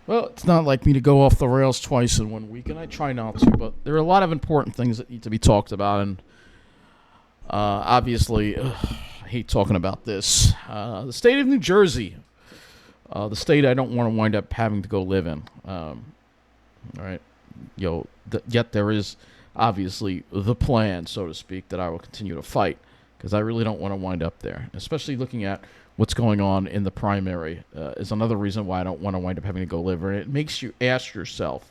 Well, it's not like me to go off the rails twice in 1 week, and I try not to, but there are a lot of important things that need to be talked about, and obviously, I hate talking about this. The state of New Jersey, the state I don't want to wind up having to go live in. All right, yet there is obviously the plan, so to speak, that I will continue to fight because I really don't want to wind up there, especially looking at what's going on in the primary is another reason why I don't want to wind up having to go live there. And it makes you ask yourself,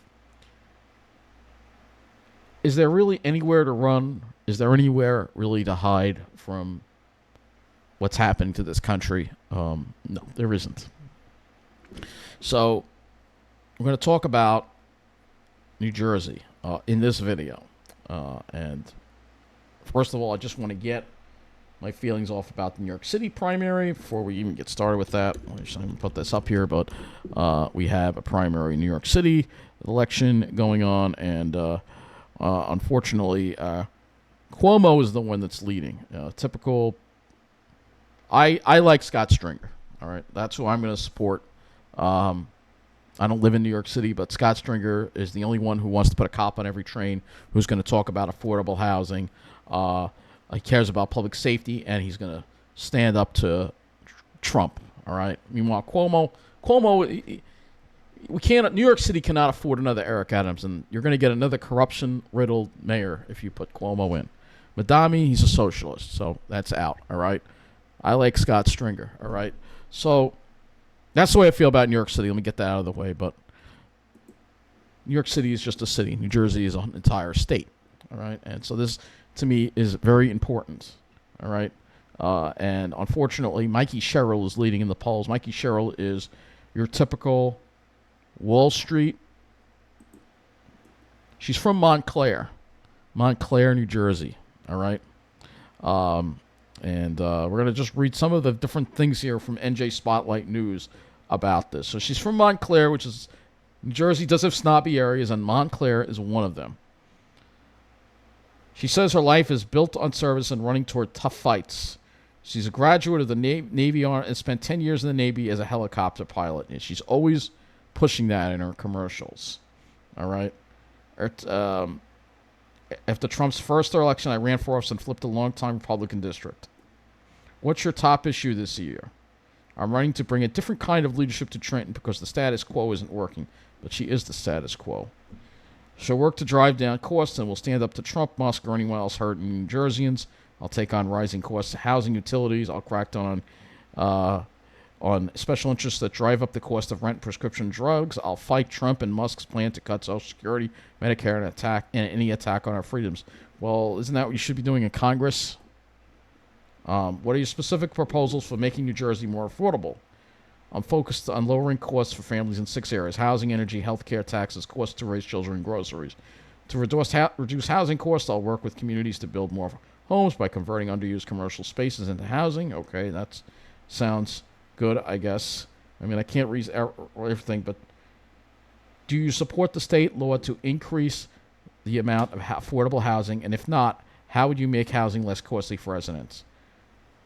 is there really anywhere to run? Is there anywhere really to hide from what's happening to this country? No, there isn't. So we're going to talk about New Jersey in this video. And first of all, I just want to get my feelings off about the New York City primary before we even get started with that. I should put this up here, but we have a primary in New York City election going on, and unfortunately, Cuomo is the one that's leading. Typical. I like Scott Stringer. All right, that's who I'm going to support. I don't live in New York City, but Scott Stringer is the only one who wants to put a cop on every train, who's going to talk about affordable housing. He cares about public safety, and he's going to stand up to Trump. All right. Meanwhile, Cuomo, we can't. New York City cannot afford another Eric Adams, and you're going to get another corruption-riddled mayor if you put Cuomo in. Madami, he's a socialist, so that's out. All right. I like Scott Stringer. All right. So that's the way I feel about New York City. Let me get that out of the way. But New York City is just a city. New Jersey is an entire state. All right. And so this, to me, is very important. All right. And unfortunately, Mikie Sherrill is leading in the polls. Mikie Sherrill is your typical Wall Street. She's from Montclair, New Jersey. All right. And we're going to just read some of the different things here from NJ Spotlight News about this. So she's from Montclair, which is New Jersey does have snobby areas, and Montclair is one of them. She says her life is built on service and running toward tough fights. She's a graduate of the Navy and spent 10 years in the Navy as a helicopter pilot. And she's always pushing that in her commercials. All right. After Trump's first election, I ran for office and flipped a long-time Republican district. What's your top issue this year? I'm running to bring a different kind of leadership to Trenton because the status quo isn't working, but she is the status quo. She'll work to drive down costs and will stand up to Trump, Musk, or anyone else hurting New Jerseyans. I'll take on rising costs of housing, utilities. I'll crack down on special interests that drive up the cost of rent and prescription drugs. I'll fight Trump and Musk's plan to cut Social Security, Medicare, and any attack on our freedoms. Well, isn't that what you should be doing in Congress? What are your specific proposals for making New Jersey more affordable? I'm focused on lowering costs for families in 6 areas: housing, energy, healthcare, taxes, costs to raise children, and groceries. To reduce housing costs, I'll work with communities to build more homes by converting underused commercial spaces into housing. Okay, that sounds good, I guess. I mean, I can't read everything, but do you support the state law to increase the amount of affordable housing? And if not, how would you make housing less costly for residents?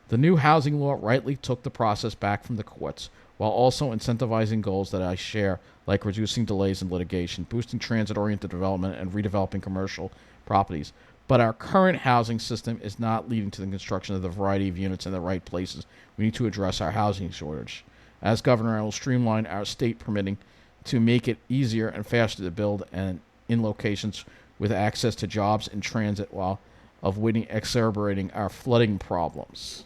The new housing law rightly took the process back from the courts, while also incentivizing goals that I share, like reducing delays in litigation, boosting transit-oriented development, and redeveloping commercial properties. But our current housing system is not leading to the construction of the variety of units in the right places. We need to address our housing shortage. As governor, I will streamline our state permitting to make it easier and faster to build and in locations with access to jobs and transit while avoiding exacerbating our flooding problems.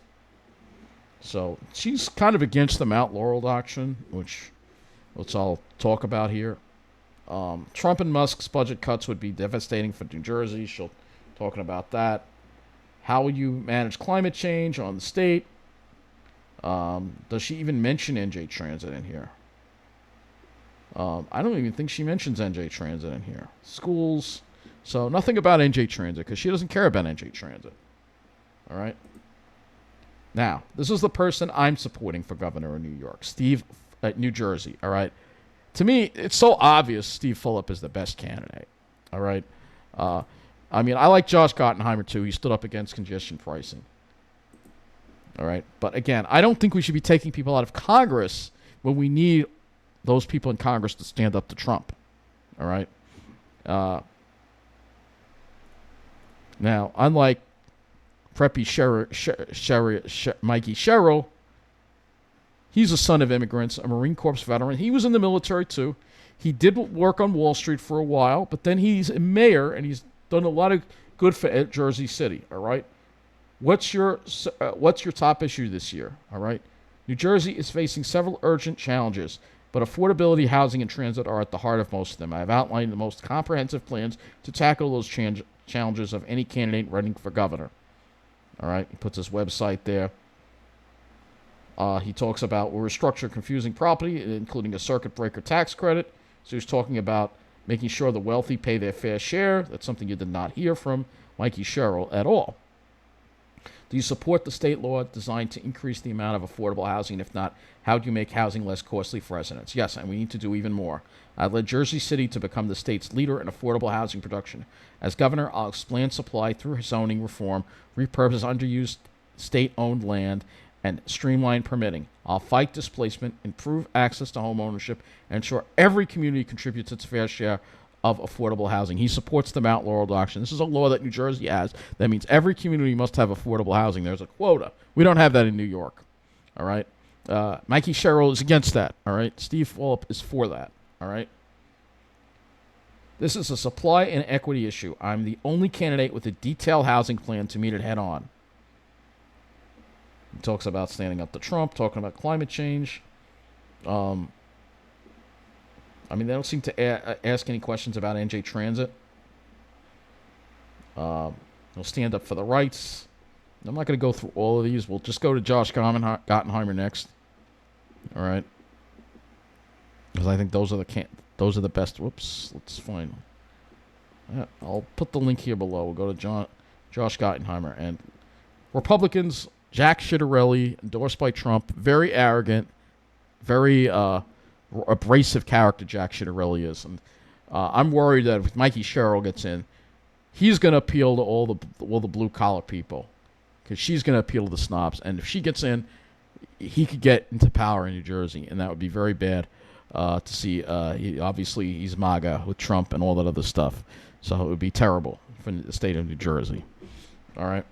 So she's kind of against the Mount Laurel doctrine, which let's all talk about here. Trump and Musk's budget cuts would be devastating for New Jersey. She'll talking about that. How will you manage climate change on the state? Does she even mention NJ Transit in here? I don't even think she mentions NJ Transit in here. Schools. So nothing about NJ Transit because she doesn't care about NJ Transit. All right. Now, this is the person I'm supporting for governor of New York, Steve, New Jersey. All right. To me, it's so obvious Steve Fulop is the best candidate. All right. I mean, I like Josh Gottheimer too. He stood up against congestion pricing. All right. But again, I don't think we should be taking people out of Congress when we need those people in Congress to stand up to Trump. All right. Now, unlike Mikie Sherrill, he's a son of immigrants, a Marine Corps veteran. He was in the military too. He did work on Wall Street for a while, but then he's a mayor and he's done a lot of good for Jersey City. All right. What's your top issue this year? All right. New Jersey is facing several urgent challenges, but affordability, housing, and transit are at the heart of most of them. I have outlined the most comprehensive plans to tackle those challenges of any candidate running for governor. All right. He puts his website there. He talks about we'll restructure confusing property, including a circuit breaker tax credit. So he's talking about making sure the wealthy pay their fair share. That's something you did not hear from Mikie Sherrill at all. Do you support the state law designed to increase the amount of affordable housing? If not, how do you make housing less costly for residents? Yes, and we need to do even more. I've led Jersey City to become the state's leader in affordable housing production. As governor, I'll expand supply through zoning reform, repurpose underused state-owned land, and streamline permitting. I'll fight displacement, improve access to home ownership, and ensure every community contributes its fair share of affordable housing. He supports the Mount Laurel Doctrine. This is a law that New Jersey has. That means every community must have affordable housing. There's a quota. We don't have that in New York. All right. Mikie Sherrill is against that. All right. Steve Fulop is for that. All right. This is a supply and equity issue. I'm the only candidate with a detailed housing plan to meet it head on. He talks about standing up to Trump, talking about climate change. They don't seem to ask any questions about NJ Transit. He'll stand up for the rights. I'm not going to go through all of these. We'll just go to Josh Gottheimer next. All right. Because I think those are the best. Whoops. Let's find them. Yeah, I'll put the link here below. We'll go to Josh Gottheimer. And Republicans, Jack Ciaterelli, endorsed by Trump, very arrogant, very abrasive character Jack Ciaterelli is. And I'm worried that if Mikie Sherrill gets in, he's going to appeal to all the blue-collar people because she's going to appeal to the snobs. And if she gets in, he could get into power in New Jersey, and that would be very bad to see. Obviously, he's MAGA with Trump and all that other stuff. So it would be terrible for the state of New Jersey. All right.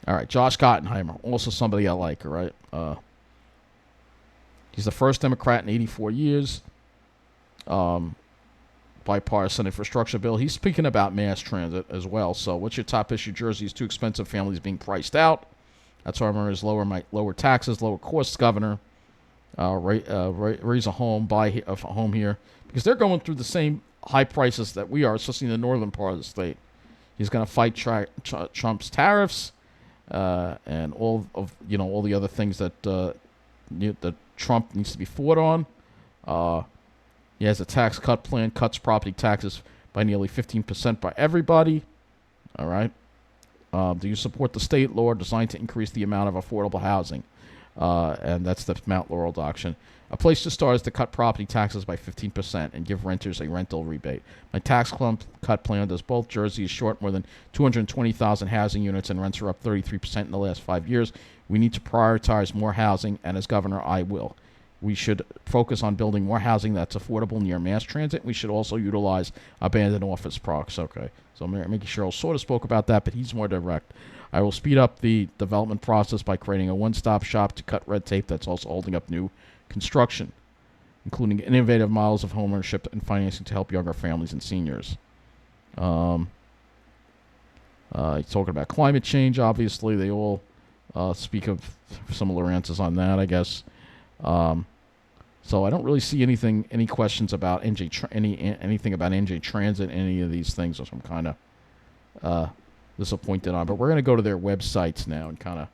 All right, Josh Gottheimer, also somebody I like, all right? He's the first Democrat in 84 years. Bipartisan infrastructure bill. He's speaking about mass transit as well. So what's your top issue? Jersey is too expensive. Families being priced out. That's why I'm is lower taxes, lower costs, governor. Raise a home, buy a home here. Because they're going through the same high prices that we are, especially in the northern part of the state. He's going to fight Trump's tariffs. And all the other things that that Trump needs to be fought on. He has a tax cut plan, cuts property taxes by nearly 15% by everybody. All right. Do you support the state law designed to increase the amount of affordable housing? And that's the Mount Laurel Doctrine. A place to start is to cut property taxes by 15% and give renters a rental rebate. My tax cut plan does both. Jersey is short more than 220,000 housing units and rents are up 33% in the last 5 years. We need to prioritize more housing, and as governor, I will. We should focus on building more housing that's affordable near mass transit. We should also utilize abandoned office parks. Okay, so Mikie Sherrill sort of spoke about that, but he's more direct. I will speed up the development process by creating a one-stop shop to cut red tape that's also holding up new construction, including innovative models of homeownership and financing to help younger families and seniors. He's talking about climate change, obviously. They all speak of similar answers on that, I guess. So I don't really see any questions about anything about NJ Transit, any of these things, which I'm kind of disappointed on. But we're going to go to their websites now and kind of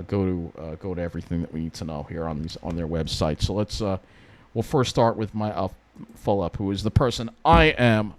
go to everything that we need to know here on their website. So let's we'll first start with my Fulop, who is the person I am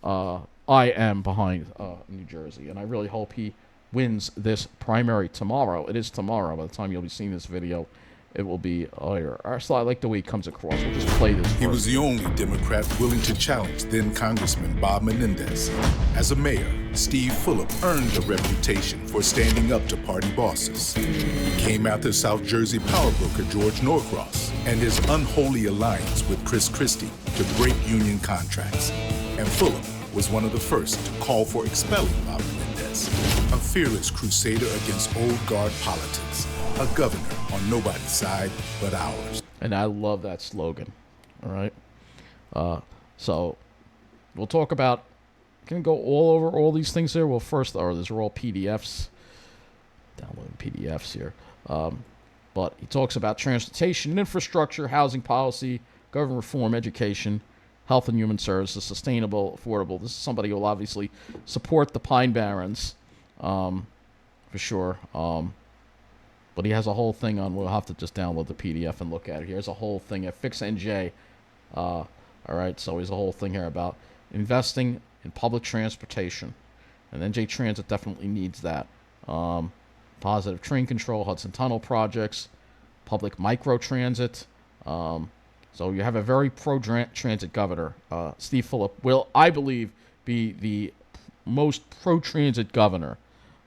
behind New Jersey, and I really hope he wins this primary tomorrow. It is tomorrow by the time you'll be seeing this video. it will be higher. So I like the way he comes across. We'll just play this. He was the only Democrat willing to challenge then Congressman Bob Menendez. As a mayor, Steve Fulop earned a reputation for standing up to party bosses. He came after South Jersey power broker George Norcross and his unholy alliance with Chris Christie to break union contracts. And Fulop was one of the first to call for expelling Bob Menendez, a fearless crusader against old guard politics, a governor on nobody's side but ours. And I love that slogan. All right. So we'll talk about, can go all over all these things here. Well, first, these are all PDFs. Downloading PDFs here. But he talks about transportation and infrastructure, housing policy, government reform, education, health and human services, sustainable, affordable. This is somebody who will obviously support the Pine Barrens, for sure. But he has a whole thing on, we'll have to just download the PDF and look at it. Here's a whole thing at Fix NJ. All right, so here's a whole thing here about investing in public transportation. And NJ Transit definitely needs that. Positive train control, Hudson Tunnel projects, public micro-transit. So you have a very pro-transit governor. Steve Fulop will, I believe, be the most pro-transit governor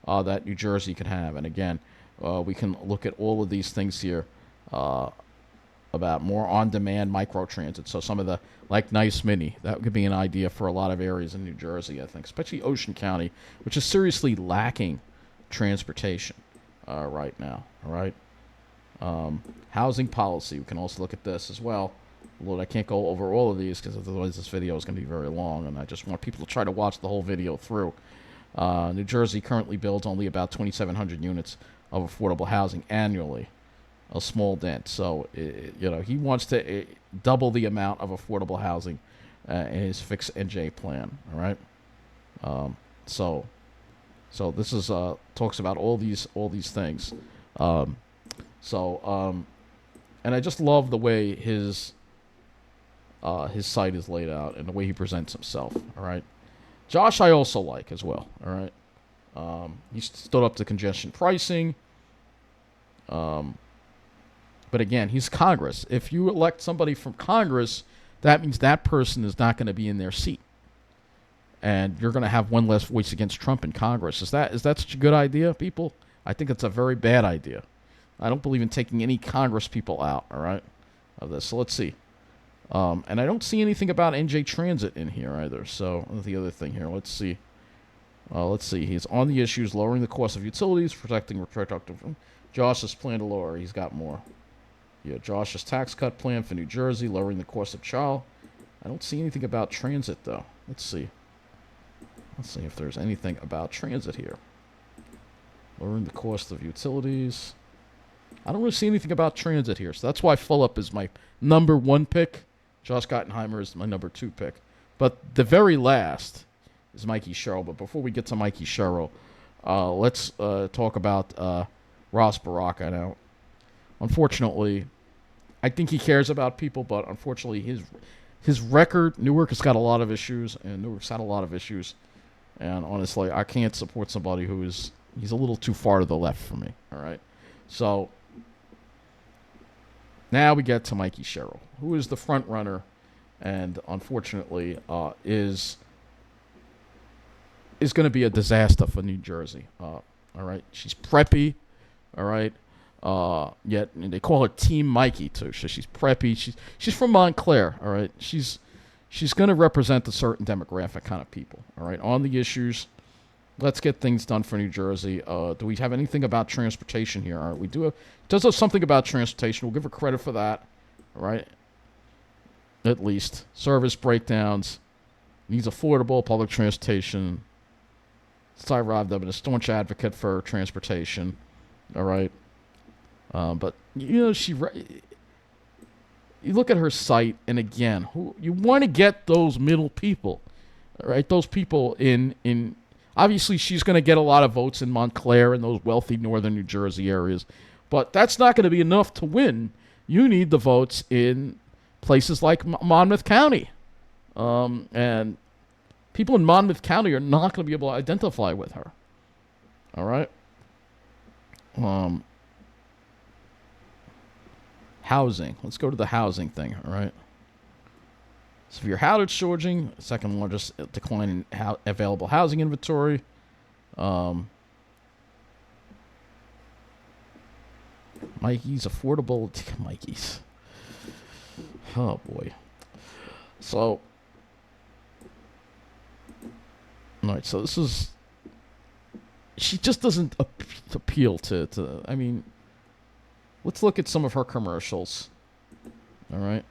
that New Jersey can have. And again, we can look at all of these things here about more on-demand microtransit. So some of the, like Nice Mini, that could be an idea for a lot of areas in New Jersey, I think, especially Ocean County, which is seriously lacking transportation right now. All right. Housing policy, we can also look at this as well. Although I can't go over all of these because otherwise this video is going to be very long, and I just want people to try to watch the whole video through. New Jersey currently builds only about 2,700 units of affordable housing annually, a small dent. So, he wants to double the amount of affordable housing in his Fix NJ plan. All right. So this is talks about all these things. And I just love the way his site is laid out and the way he presents himself. All right. Josh, I also like as well. All right. He stood up to congestion pricing. But again, he's Congress. If you elect somebody from Congress, that means that person is not going to be in their seat. And you're going to have one less voice against Trump in Congress. Is that such a good idea, people? I think it's a very bad idea. I don't believe in taking any Congress people out, all right, of this. So let's see. And I don't see anything about NJ Transit in here either. So the other thing here, let's see. He's on the issues, lowering the cost of utilities, protecting reproductive. Josh's plan to lower. He's got more. Yeah, Josh's tax cut plan for New Jersey, lowering the cost of child. I don't see anything about transit, though. Let's see. Let's see if there's anything about transit here. Lowering the cost of utilities. I don't really see anything about transit here, so that's why Fulop is my number 1 pick. Josh Gottheimer is my number 2 pick. But the very last is Mikie Sherrill. But before we get to Mikie Sherrill, let's talk about Ross Baraka now. Unfortunately, I think he cares about people, but unfortunately his record, Newark has got a lot of issues, and Newark's had a lot of issues. And honestly, I can't support somebody he's a little too far to the left for me. All right. So now we get to Mikie Sherrill, who is the front runner, and unfortunately is going to be a disaster for New Jersey. All right. She's preppy. All right. Yet and they call her Team Mikie too. So she's preppy. She's from Montclair. All right. She's going to represent a certain demographic kind of people. All right. On the issues, let's get things done for New Jersey. Do we have anything about transportation here? All right. We do does have something about transportation. We'll give her credit for that. All right. At least service breakdowns, needs affordable public transportation. So I arrived up at a staunch advocate for transportation. All right. But, you look at her site, and again, you want to get those middle people, all right? Those people in obviously she's going to get a lot of votes in Montclair and those wealthy northern New Jersey areas, but that's not going to be enough to win. You need the votes in places like Monmouth County. And people in Monmouth County are not going to be able to identify with her. All right? Housing. Let's go to the housing thing, all right? Severe housing shortage, second largest decline in available housing inventory. Mikie's affordable. Mikie's. Oh, boy. So, all right, so this is... She just doesn't appeal to... I mean, let's look at some of her commercials. All right?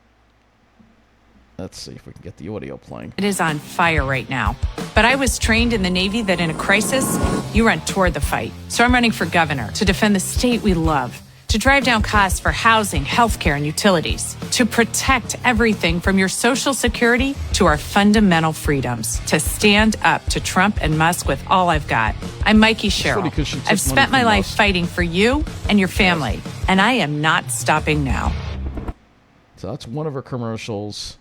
Let's see if we can get the audio playing. It is on fire right now. But I was trained in the Navy that in a crisis, you run toward the fight. So I'm running for governor to defend the state we love, to drive down costs for housing, healthcare, and utilities, to protect everything from your Social Security to our fundamental freedoms, to stand up to Trump and Musk with all I've got. I'm Mikie Sherrill. I've spent my life fighting for you and your family, and I am not stopping now. So that's one of her commercials.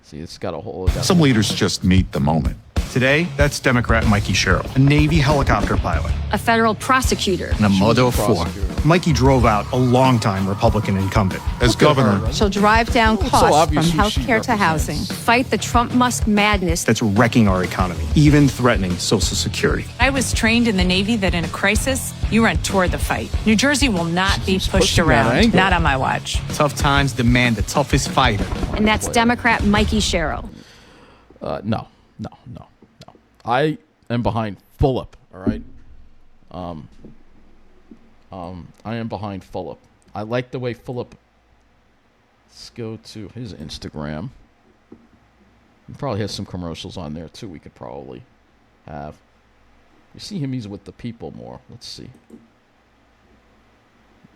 See, it's got a whole... Some leaders just meet the moment. Today, that's Democrat Mikie Sherrill, a Navy helicopter pilot, a federal prosecutor, and a mother of four. Mikie drove out a longtime Republican incumbent. As governor, she'll drive down costs from healthcare to housing, represents. fight the Trump-Musk madness That's wrecking our economy, even threatening Social Security. I was trained in the Navy that in a crisis, you run toward the fight. New Jersey will not be pushed pushing that around, angle. not on my watch. Tough times demand the toughest fighter. and that's Democrat Mikie Sherrill. No. I am behind Fulop, all right? I am behind Fulop. I like the way Fulop... Let's go to his Instagram. He probably has some commercials on there, too, we could probably have. You see him, he's with the people more. Let's see.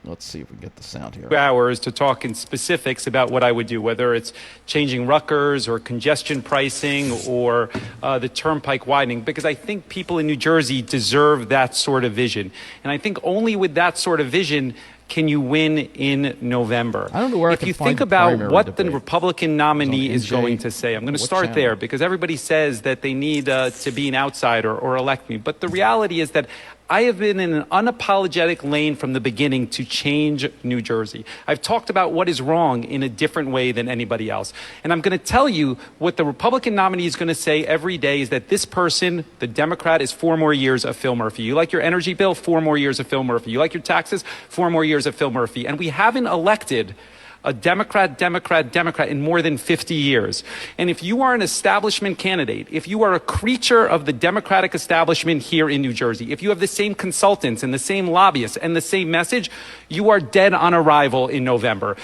Let's see if we can get the sound here. Hours to talk in specifics about what I would do, whether it's changing Rutgers or congestion pricing or the turnpike widening, because I think people in New Jersey deserve that sort of vision. And I think only with that sort of vision can you win in November. I don't know where if I can you find think the about primary what debate. the Republican nominee is NJ. going to say, I'm going to What start channel? there because everybody says that they need to be an outsider or elect me. But the reality is that I have been in an unapologetic lane from the beginning to change New Jersey. I've talked about what is wrong in a different way than anybody else. And I'm going to tell you what the Republican nominee is going to say every day is that this person, the Democrat, is 4 more years of Phil Murphy. You like your energy bill? 4 more years of Phil Murphy. You like your taxes? 4 more years of Phil Murphy. And we haven't elected a Democrat in more than 50 years. And if you are an establishment candidate, if you are a creature of the Democratic establishment here in New Jersey, if you have the same consultants and the same lobbyists and the same message, you are dead on arrival in November.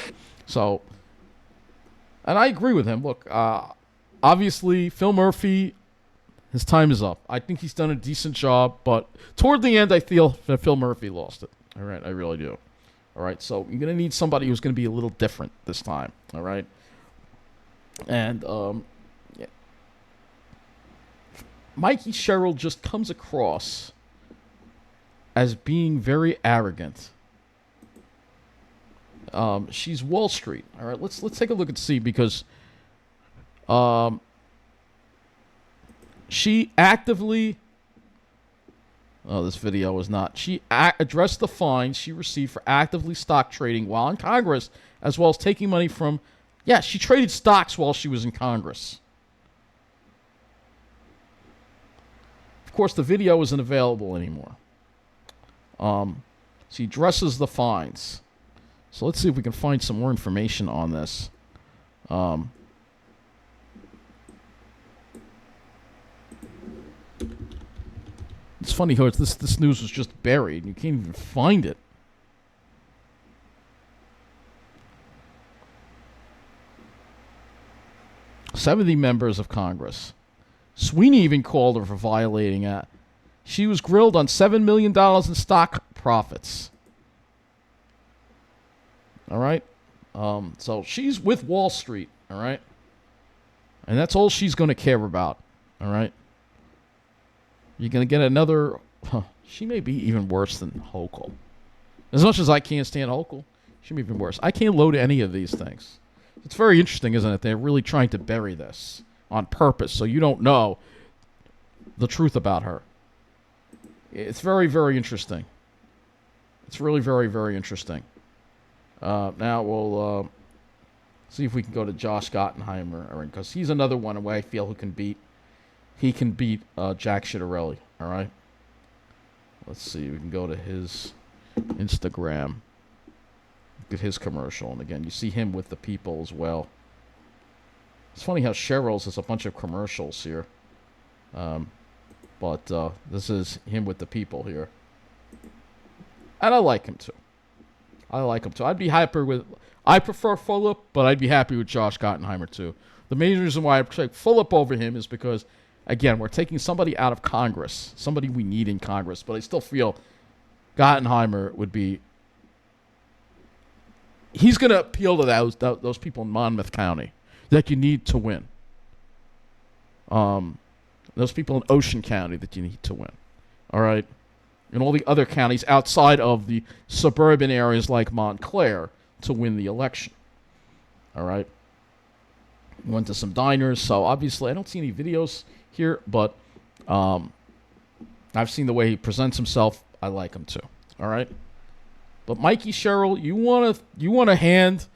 So, and I agree with him. Look, obviously, Phil Murphy, his time is up. I think he's done a decent job, but toward the end, I feel that Phil Murphy lost it. All right, I really do. All right, so you're going to need somebody who's going to be a little different this time, all right? And yeah. Mikie Sherrill just comes across as being very arrogant. She's Wall Street, all right? Let's take a look and see because she actively... Oh, this video was not. She addressed the fine she received for actively stock trading while in Congress, as well as taking money from... Yeah, she traded stocks while she was in Congress. Of course, the video isn't available anymore. She addresses the fines. So let's see if we can find some more information on this. It's funny how this news was just buried. You can't even find it. "70 members of Congress. Sweeney even called her for violating it. She was grilled on $7 million in stock profits." All right? So she's with Wall Street, all right? And that's all she's going to care about, all right? You're going to get another... she may be even worse than Hochul. As much as I can't stand Hochul, she may be even worse. I can't load any of these things. It's very interesting, isn't it? They're really trying to bury this on purpose so you don't know the truth about her. It's very, very interesting. It's really very, very interesting. Now we'll see if we can go to Josh Gottheimer, because he's another one who I feel who can beat. He can beat Jack Ciaterelli. All right. Let's see. We can go to his Instagram. Look at his commercial, and again, you see him with the people as well. It's funny how Sherrill's has a bunch of commercials here, but this is him with the people here, and I like him too. I'd be happy with. I prefer Fulop, but I'd be happy with Josh Gottheimer too. The main reason why I take Fulop over him is because, again, we're taking somebody out of Congress, somebody we need in Congress, but I still feel Gottheimer would be. He's going to appeal to those people in Monmouth County that you need to win. Those people in Ocean County that you need to win. All right? And all the other counties outside of the suburban areas like Montclair to win the election. All right? We went to some diners, so obviously I don't see any videos here, but I've seen the way he presents himself. I like him too. All right? But Mikie Sherrill, you want to hand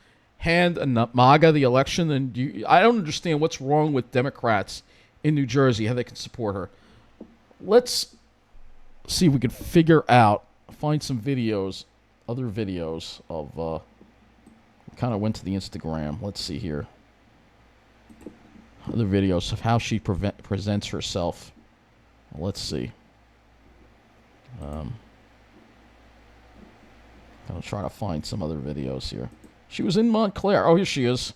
a MAGA the election, and I don't understand what's wrong with Democrats in New Jersey, how they can support her. Let's see if we can find some videos, other videos of. Kind of went to the Instagram. Let's see here. Other videos of how she presents herself. Let's see. I'll try to find some other videos here. She was in Montclair. Oh, here she is.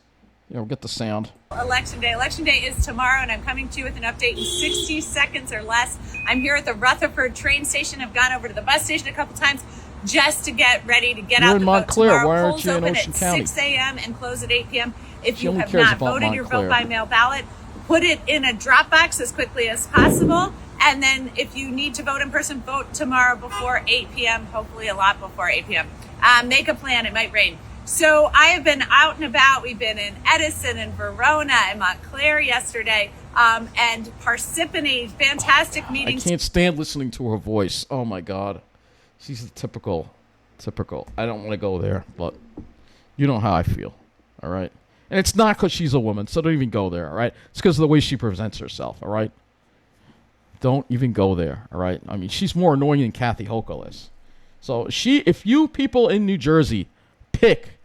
We'll get the sound. Election Day. Election Day is tomorrow, and I'm coming to you with an update in 60 seconds or less. I'm here at the Rutherford train station. I've gone over to the bus station a couple times just to get ready to get out the vote tomorrow. Why aren't Polls you in open Ocean at County? 6 a.m. and close at 8 p.m. If you have cares not about voted your Montclair. vote by mail ballot, put it in a drop box as quickly as possible. And then if you need to vote in person, vote tomorrow before 8 p.m., hopefully a lot before 8 p.m. Make a plan. It might rain. So I have been out and about. We've been in Edison and Verona and Montclair yesterday, and Parsippany, fantastic meetings. I can't stand listening to her voice. Oh, my God. She's typical. I don't want to go there, but you know how I feel, all right? And it's not because she's a woman, so don't even go there, all right? It's because of the way she presents herself, all right? Don't even go there, all right? I mean, she's more annoying than Kathy Hochul is. So if you people in New Jersey pick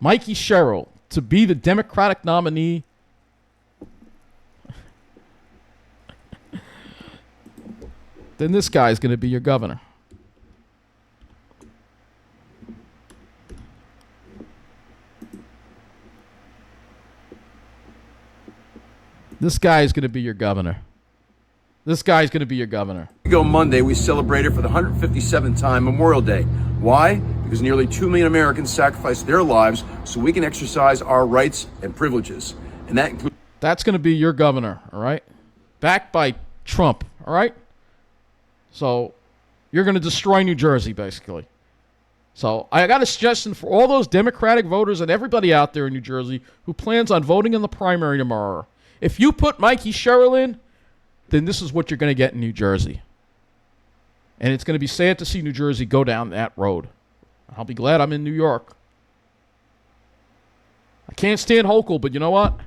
Mikie Sherrill to be the Democratic nominee, then this guy is going to be your governor. This guy is going to be your governor. Go Monday, we celebrated for the 157th time Memorial Day. Why? Because nearly 2 million Americans sacrificed their lives so we can exercise our rights and privileges. And that includes... That's going to be your governor, all right? Backed by Trump, all right? So you're going to destroy New Jersey, basically. So I got a suggestion for all those Democratic voters and everybody out there in New Jersey who plans on voting in the primary tomorrow. If you put Mikie Sherrill in, then this is what you're going to get in New Jersey. And it's going to be sad to see New Jersey go down that road. I'll be glad I'm in New York. I can't stand Hochul, but you know what?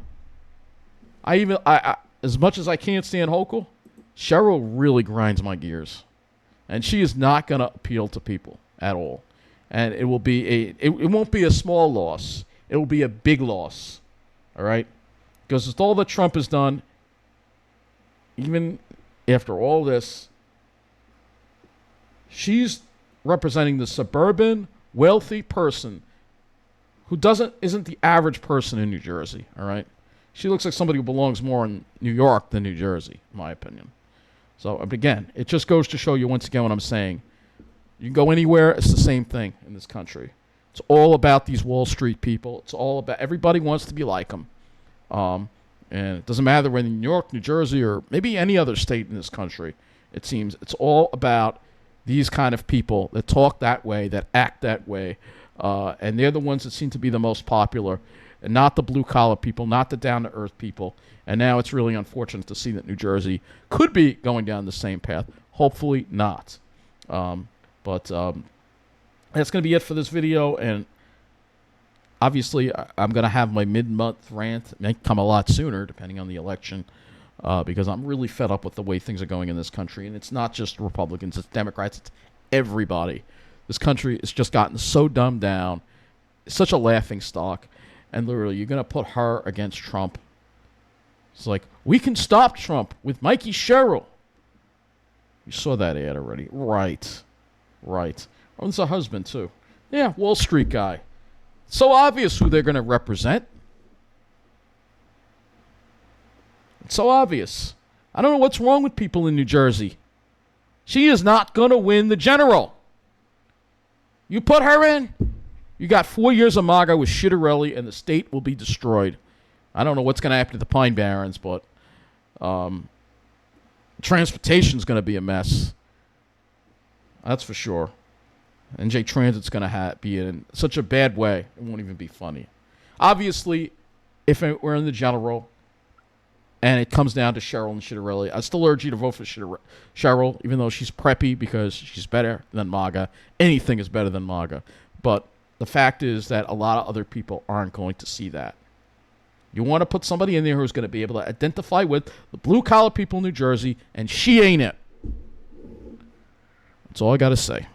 I as much as I can't stand Hochul, Sherrill really grinds my gears. And she is not going to appeal to people at all. And it will be it won't be a small loss. It will be a big loss. All right? Because it's all that Trump has done. Even after all this, she's representing the suburban, wealthy person who isn't the average person in New Jersey, all right? She looks like somebody who belongs more in New York than New Jersey, in my opinion. So, again, it just goes to show you once again what I'm saying. You can go anywhere, it's the same thing in this country. It's all about these Wall Street people. It's all about everybody wants to be like them. And it doesn't matter whether in New York, New Jersey, or maybe any other state in this country. It seems it's all about these kind of people that talk that way, that act that way. And they're the ones that seem to be the most popular, and not the blue-collar people, not the down-to-earth people. And now it's really unfortunate to see that New Jersey could be going down the same path. Hopefully not. But that's going to be it for this video. And obviously, I'm going to have my mid-month rant. It may come a lot sooner, depending on the election, because I'm really fed up with the way things are going in this country. And it's not just Republicans, it's Democrats, it's everybody. This country has just gotten so dumbed down. It's such a laughing stock. And literally, you're going to put her against Trump. It's like, we can stop Trump with Mikie Sherrill. You saw that ad already. Right. Oh, it's a husband, too. Yeah, Wall Street guy. So obvious who they're going to represent. It's so obvious. I don't know what's wrong with people in New Jersey. She is not going to win the general. You put her in, you got 4 years of MAGA with Shiterelli, and the state will be destroyed. I don't know what's going to happen to the Pine Barrens, but transportation's going to be a mess. That's for sure. NJ Transit's going to be in such a bad way, it won't even be funny. Obviously, if it were in the general and it comes down to Sherrill and Ciatarelli, I still urge you to vote for Sherrill, even though she's preppy because she's better than MAGA. Anything is better than MAGA. But the fact is that a lot of other people aren't going to see that. You want to put somebody in there who's going to be able to identify with the blue-collar people in New Jersey, and she ain't it. That's all I got to say.